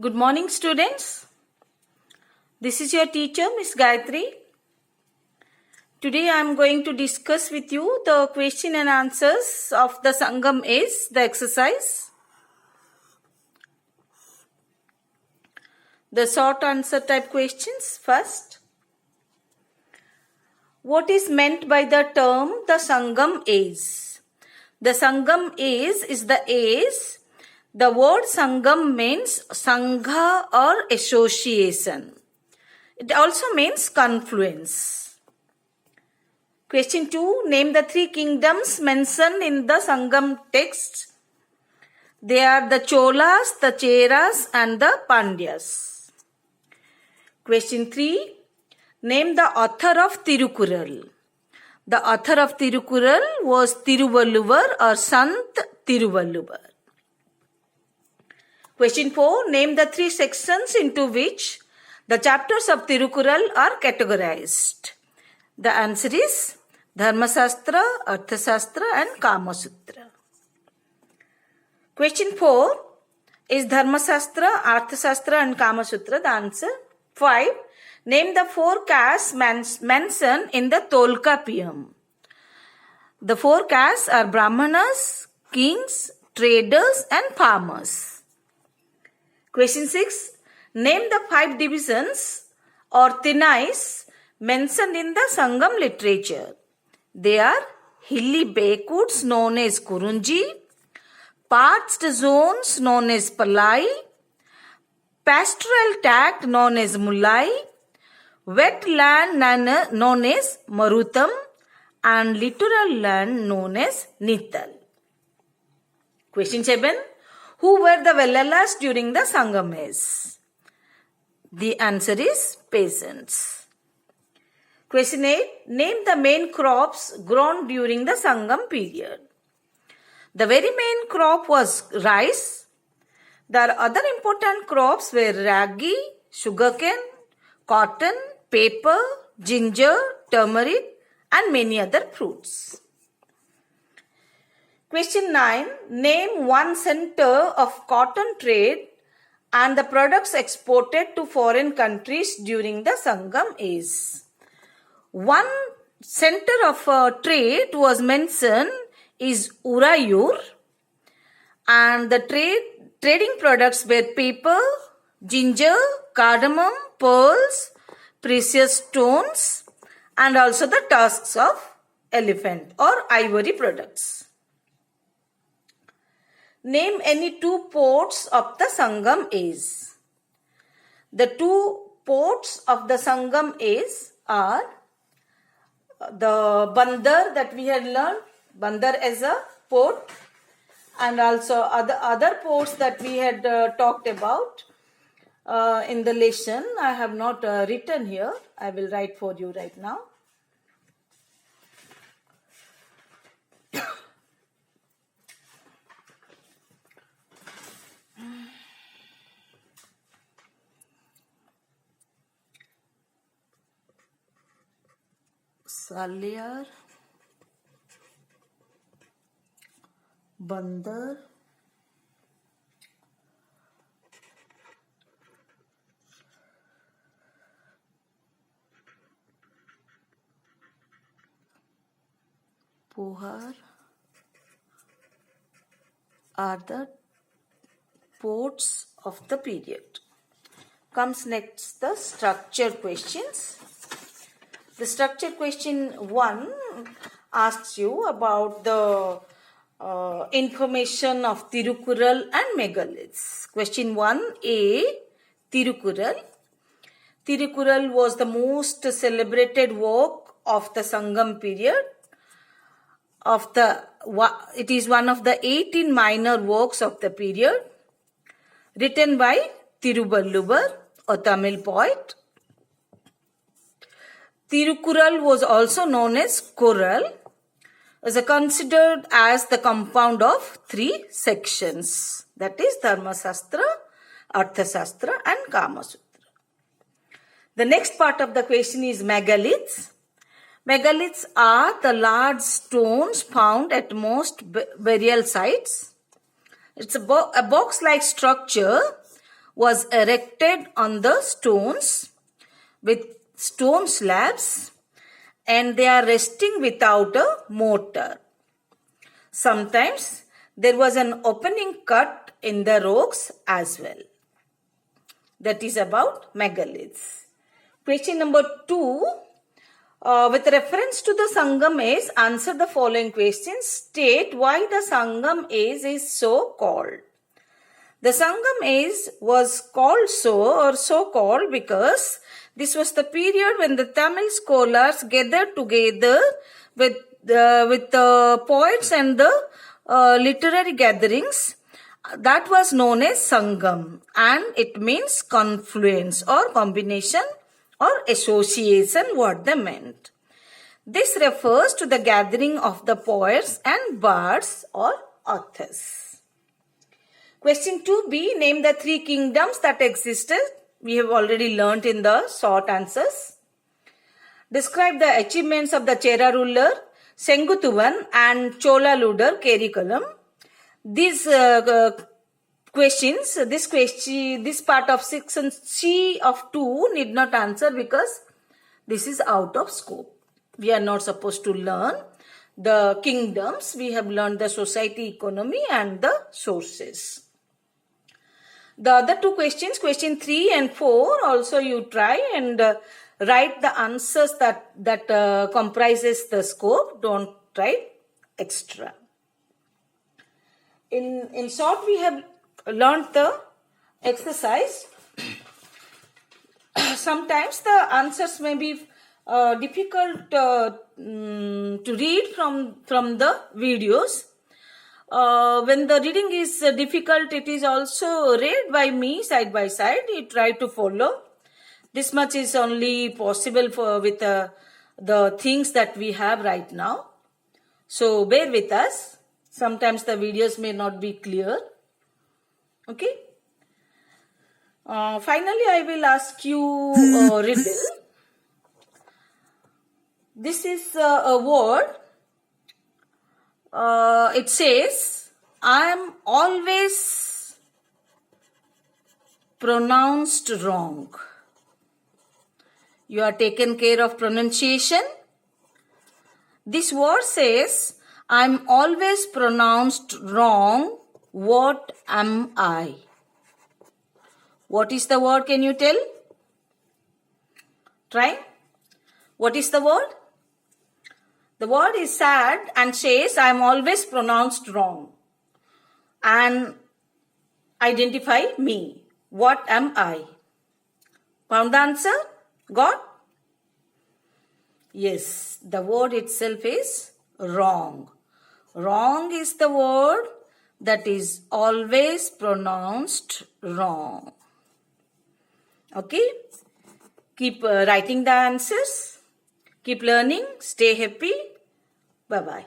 Good morning, students. This is your teacher, Miss Gayatri. Today I am going to discuss with you the question and answers of the Sangam is the exercise. The short answer type questions first. What is meant by the term the Sangam is? The Sangam is the is. The word Sangam means Sangha or association. It also means confluence. Question 2. Name the three kingdoms mentioned in the Sangam text. They are the Cholas, the Cheras and the Pandyas. Question 3. Name the author of Tirukural. The author of Tirukural was Tiruvalluvar or Sant Tiruvalluvar. Question 4. Name the three sections into which the chapters of Tirukural are categorized. The answer is Dharmasastra, Arthasastra and Kamasutra. Question 4 is Dharmasastra, Arthasastra and Kamasutra. The answer. 5. Name the four castes mentioned in the Tolkapiyam. The four castes are Brahmanas, kings, traders and farmers. Question 6. Name the 5 divisions or Tinais mentioned in the Sangam literature. They are hilly backwoods known as Kurunji, parched zones known as Palai, pastoral tract known as Mulai, wet land known as Marutam and littoral land known as Nittal. Question 7. Who were the Vellalas during the Sangam age? The answer is peasants. Question 8. Name the main crops grown during the Sangam period. The very main crop was rice. The other important crops were ragi, sugarcane, cotton, paper, ginger, turmeric and many other fruits. Question 9. Name one center of cotton trade and the products exported to foreign countries during the Sangam age. One center of trade was mentioned is Urayur and the trading products were paper, ginger, cardamom, pearls, precious stones and also the tusks of elephant or ivory products. Name any 2 ports of the Sangam age. The 2 ports of the Sangam age are the Bandar that we had learned, Bandar as a port, and also other ports that we had talked about in the lesson. I have not written here. I will write for you right now. Saliyar, Bandar, Pohar are the ports of the period. Comes next the structure questions. The structure question 1 asks you about the information of Tirukural and megaliths. Question 1a, Tirukural. Tirukural was the most celebrated work of the Sangam period. It is one of the 18 minor works of the period, written by Tiruvalluvar, a Tamil poet. Tirukural was also known as Kural, is considered as the compound of 3 sections, that is Dharmasastra, Arthasastra and Kamasutra. The next part of the question is megaliths. Megaliths are the large stones found at most burial sites. It's a box-like structure was erected on the stones with stone slabs, and they are resting without a mortar. Sometimes there was an opening cut in the rocks as well. That is about megaliths. Question number 2. With reference to the Sangam age, answer the following questions. State why the Sangam age is so called. The Sangam age was called so called because this was the period when the Tamil scholars gathered together with the poets and the literary gatherings. That was known as Sangam, and it means confluence or combination or association, what they meant. This refers to the gathering of the poets and bards or authors. Question 2b, name the 3 kingdoms that existed. We have already learnt in the short answers. Describe the achievements of the Chera ruler, Sengutuvan and Chola ruler, Kerikalam. These questions, this part of section C of 2 need not answer because this is out of scope. We are not supposed to learn the kingdoms. We have learned the society, economy and the sources. The other 2 questions, question 3 and 4, also you try and write the answers that comprises the scope. Don't write extra. In short, we have learned the exercise. Sometimes the answers may be difficult to read from the videos. When the reading is difficult, it is also read by me side by side. You try to follow. This much is only possible with the things that we have right now. So bear with us. Sometimes the videos may not be clear. Okay. Finally, I will ask you a riddle. This is a word. It says, I am always pronounced wrong. You are taken care of pronunciation. This word says, I am always pronounced wrong. What am I? What is the word? Can you tell? Try. What is the word? The word is sad and says, I am always pronounced wrong. And identify me. What am I? Found the answer? Got? Yes, the word itself is wrong. Wrong is the word that is always pronounced wrong. Okay? Keep writing the answers. Keep learning. Stay happy. Bye-bye.